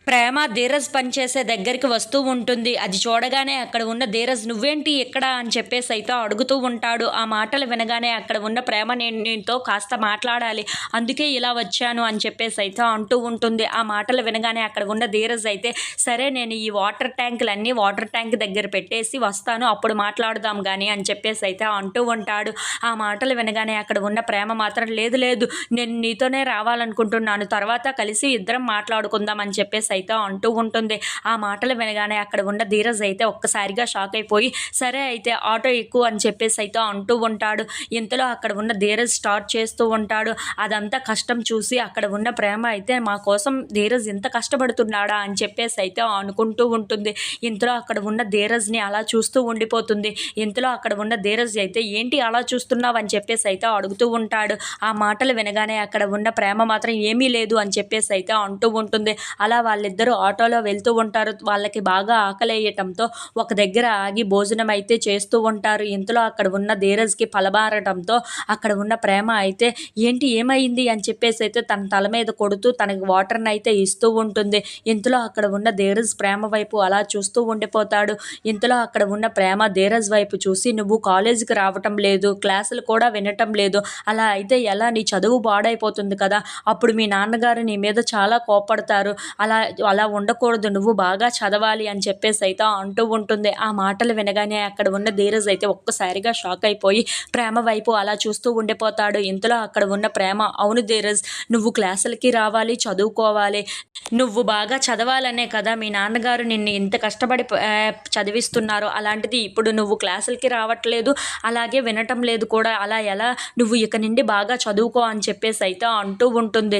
ప్రేమ ధీరజ్ పనిచేసే దగ్గరికి వస్తూ ఉంటుంది. అది చూడగానే అక్కడ ఉన్న ధీరజ్ నువ్వేంటి ఇక్కడ అని చెప్పేసి అయితే అడుగుతూ ఉంటాడు. ఆ మాటలు వినగానే అక్కడ ఉన్న ప్రేమ నేను నీతో కాస్త మాట్లాడాలి, అందుకే ఇలా వచ్చాను అని చెప్పేసి అయితే అంటూ ఉంటుంది. ఆ మాటలు వినగానే అక్కడ ఉన్న ధీరజ్ అయితే సరే నేను ఈ వాటర్ ట్యాంక్ దగ్గర పెట్టేసి వస్తాను, అప్పుడు మాట్లాడదాం కానీ అని చెప్పేసి అయితే అంటూ ఉంటాడు. ఆ మాటలు వినగానే అక్కడ ఉన్న ప్రేమ మాత్రం లేదు లేదు నేను నీతోనే రావాలనుకుంటున్నాను, తర్వాత కలిసి ఇద్దరం మాట్లాడుకుందాం అని చెప్పేసి అయితే అంటూ ఉంటుంది. ఆ మాటలు వినగానే అక్కడ ఉన్న ధీరజ్ అయితే ఒక్కసారిగా షాక్ అయిపోయి సరే అయితే ఆటో ఎక్కువ అని చెప్పేసి అయితే అంటూ ఉంటాడు. ఇంతలో అక్కడ ఉన్న ధీరజ్ స్టార్ట్ చేస్తూ ఉంటాడు. అదంతా కష్టం చూసి అక్కడ ఉన్న ప్రేమ అయితే మా కోసం ధీరజ్ ఇంత కష్టపడుతున్నాడా అని చెప్పేసి అయితే అనుకుంటూ ఉంటుంది. ఇంతలో అక్కడ ఉన్న ధీరజ్ని అలా చూస్తూ ఉండిపోతుంది. ఇంతలో అక్కడ ఉన్న ధీరజ్ అయితే ఏంటి అలా చూస్తున్నావు అని చెప్పేసి అయితే అడుగుతూ ఉంటాడు. ఆ మాటలు వినగానే అక్కడ ఉన్న ప్రేమ మాత్రం ఏమీ లేదు అని చెప్పేసి అయితే అంటూ ఉంటుంది. అలా వాళ్ళిద్దరూ ఆటోలో వెళ్తూ ఉంటారు. వాళ్ళకి బాగా ఆకలేయటంతో ఒక దగ్గర ఆగి భోజనం అయితే చేస్తూ ఉంటారు. ఇంతలో అక్కడ ఉన్న ధీరజ్కి పలబారటంతో అక్కడ ఉన్న ప్రేమ అయితే ఏంటి ఏమైంది అని చెప్పేసి అయితే తన తల మీద కొడుతూ తనకి వాటర్ని అయితే ఇస్తూ ఉంటుంది. ఇంతలో అక్కడ ఉన్న ధీరజ్ ప్రేమ వైపు అలా చూస్తూ ఉండిపోతాడు. ఇంతలో అక్కడ ఉన్న ప్రేమ ధీరజ్ వైపు చూసి నువ్వు కాలేజీకి రావటం లేదు, క్లాసులు కూడా వినటం లేదు, అలా అయితే ఎలా, నీ చదువు పాడైపోతుంది కదా, అప్పుడు మీ నాన్నగారు నీ మీద చాలా కోపడతారు, అలా అలా ఉండకూడదు, నువ్వు బాగా చదవాలి అని చెప్పేసి అయితే అంటూ ఉంటుంది. ఆ మాటలు వినగానే అక్కడ ఉన్న ధీరజ్ అయితే ఒక్కసారిగా షాక్ అయిపోయి ప్రేమ వైపు అలా చూస్తూ ఉండిపోతాడు. ఇంతలో అక్కడ ఉన్న ప్రేమ అవును ధీరజ్, నువ్వు క్లాసులకి రావాలి, చదువుకోవాలి, నువ్వు బాగా చదవాలనే కదా మీ నాన్నగారు నిన్ను ఇంత కష్టపడి చదివిస్తున్నారు, అలాంటిది ఇప్పుడు నువ్వు క్లాసులకి రావట్లేదు, అలాగే వినటం లేదు కూడా, అలా ఎలా, నువ్వు ఇక నుండి బాగా చదువుకో అని చెప్పేసి అయితే అంటూ ఉంటుంది.